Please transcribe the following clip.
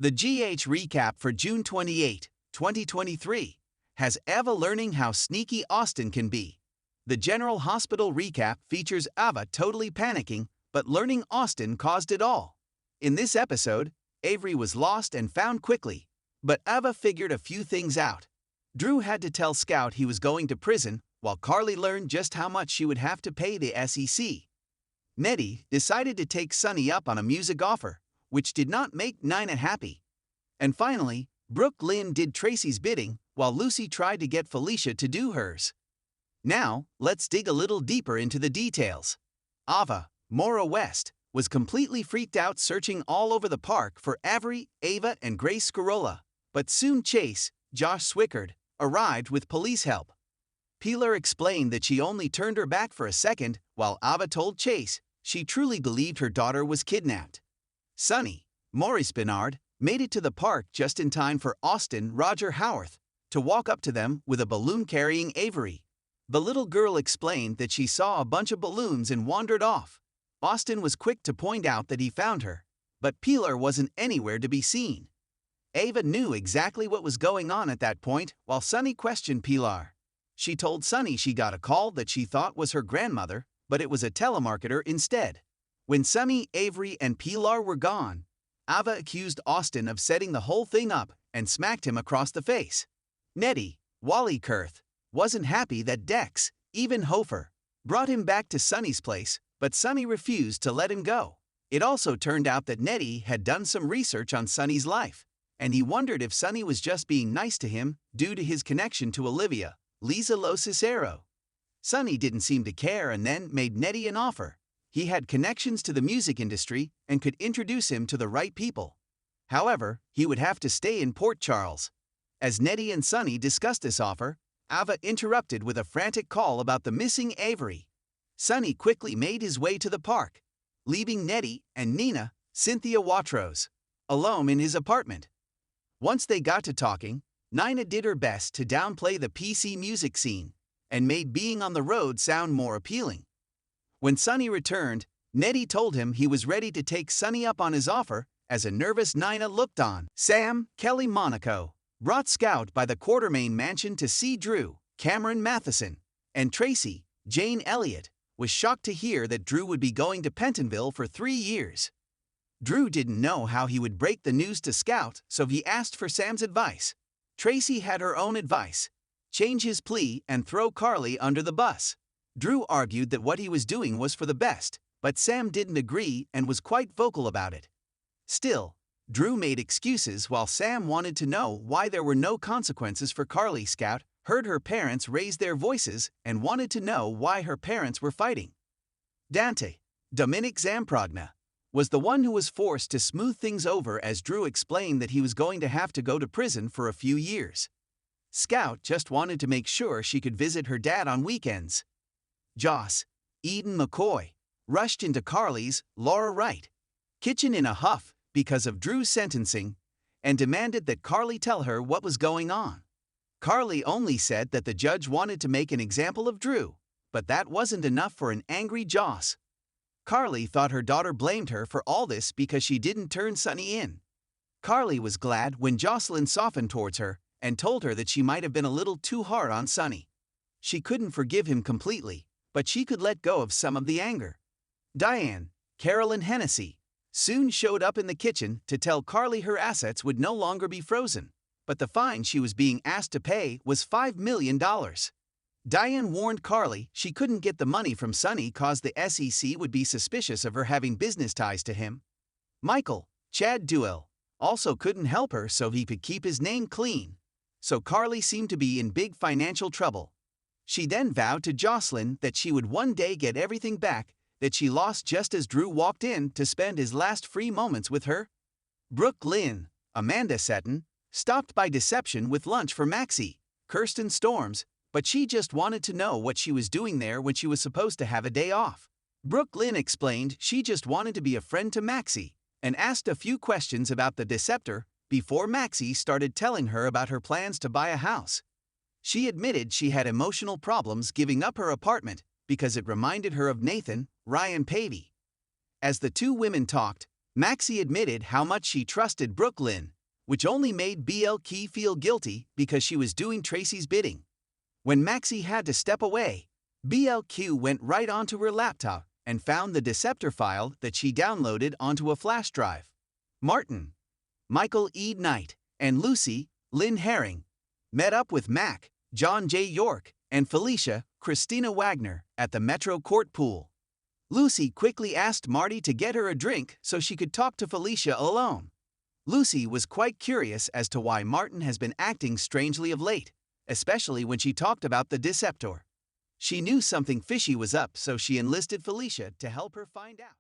The GH recap for June 28, 2023, has Ava learning how sneaky Austin can be. The General Hospital recap features Ava totally panicking, but learning Austin caused it all. In this episode, Avery was lost and found quickly, but Ava figured a few things out. Drew had to tell Scout he was going to prison, while Carly learned just how much she would have to pay the SEC. Nettie decided to take Sunny up on a music offer, which did not make Nina happy. And finally, Brooke Lynn did Tracy's bidding, while Lucy tried to get Felicia to do hers. Now, let's dig a little deeper into the details. Ava, Maura West, was completely freaked out searching all over the park for Avery, Ava, and Grace Scarola, but soon Chase, Josh Swickard, arrived with police help. Peeler explained that she only turned her back for a second, while Ava told Chase she truly believed her daughter was kidnapped. Sunny, Maurice Bernard, made it to the park just in time for Austin Roger Howarth to walk up to them with a balloon carrying Avery. The little girl explained that she saw a bunch of balloons and wandered off. Austin was quick to point out that he found her, but Peeler wasn't anywhere to be seen. Ava knew exactly what was going on at that point, while Sunny questioned Pilar. She told Sunny she got a call that she thought was her grandmother, but it was a telemarketer instead. When Sunny, Avery, and Pilar were gone, Ava accused Austin of setting the whole thing up and smacked him across the face. Nettie, Wally Kurth, wasn't happy that Dex, even Hofer, brought him back to Sunny's place, but Sunny refused to let him go. It also turned out that Nettie had done some research on Sunny's life, and he wondered if Sunny was just being nice to him due to his connection to Olivia, Lisa Lo Cicero. Sunny didn't seem to care and then made Nettie an offer. He had connections to the music industry and could introduce him to the right people. However, he would have to stay in Port Charles. As Nettie and Sunny discussed this offer, Ava interrupted with a frantic call about the missing Avery. Sunny quickly made his way to the park, leaving Nettie and Nina, Cynthia Watros, alone in his apartment. Once they got to talking, Nina did her best to downplay the PC music scene and made being on the road sound more appealing. When Sunny returned, Nettie told him he was ready to take Sunny up on his offer as a nervous Nina looked on. Sam, Kelly Monaco, brought Scout by the Quartermain mansion to see Drew, Cameron Matheson, and Tracy, Jane Elliott, was shocked to hear that Drew would be going to Pentonville for 3 years. Drew didn't know how he would break the news to Scout, so he asked for Sam's advice. Tracy had her own advice: change his plea and throw Carly under the bus. Drew argued that what he was doing was for the best, but Sam didn't agree and was quite vocal about it. Still, Drew made excuses while Sam wanted to know why there were no consequences for Carly. Scout heard her parents raise their voices and wanted to know why her parents were fighting. Dante, Dominic Zamprogna, was the one who was forced to smooth things over as Drew explained that he was going to have to go to prison for a few years. Scout just wanted to make sure she could visit her dad on weekends. Joss, Eden McCoy, rushed into Carly's Laura Wright kitchen in a huff because of Drew's sentencing and demanded that Carly tell her what was going on. Carly only said that the judge wanted to make an example of Drew, but that wasn't enough for an angry Joss. Carly thought her daughter blamed her for all this because she didn't turn Sunny in. Carly was glad when Jocelyn softened towards her and told her that she might have been a little too hard on Sunny. She couldn't forgive him completely, but she could let go of some of the anger. Diane, Carolyn Hennessy, soon showed up in the kitchen to tell Carly her assets would no longer be frozen, but the fine she was being asked to pay was $5 million. Diane warned Carly she couldn't get the money from Sunny cause the SEC would be suspicious of her having business ties to him. Michael, Chad Duell, also couldn't help her so he could keep his name clean, so Carly seemed to be in big financial trouble. She then vowed to Jocelyn that she would one day get everything back that she lost just as Drew walked in to spend his last free moments with her. Brooke Lynn, Amanda Seton, stopped by Deception with lunch for Maxie, Kirsten Storms, but she just wanted to know what she was doing there when she was supposed to have a day off. Brooke Lynn explained she just wanted to be a friend to Maxie and asked a few questions about the Deceptor before Maxie started telling her about her plans to buy a house. She admitted she had emotional problems giving up her apartment because it reminded her of Nathan, Ryan Pavey. As the two women talked, Maxie admitted how much she trusted Brooklyn, which only made BLK feel guilty because she was doing Tracy's bidding. When Maxie had to step away, BLQ went right onto her laptop and found the Deceptor file that she downloaded onto a flash drive. Martin, Michael E. Knight, and Lucy, Lynn Herring, met up with Mac, John J. York, and Felicia, Christina Wagner, at the Metro Court pool. Lucy quickly asked Marty to get her a drink so she could talk to Felicia alone. Lucy was quite curious as to why Martin has been acting strangely of late, especially when she talked about the Deceptor. She knew something fishy was up, so she enlisted Felicia to help her find out.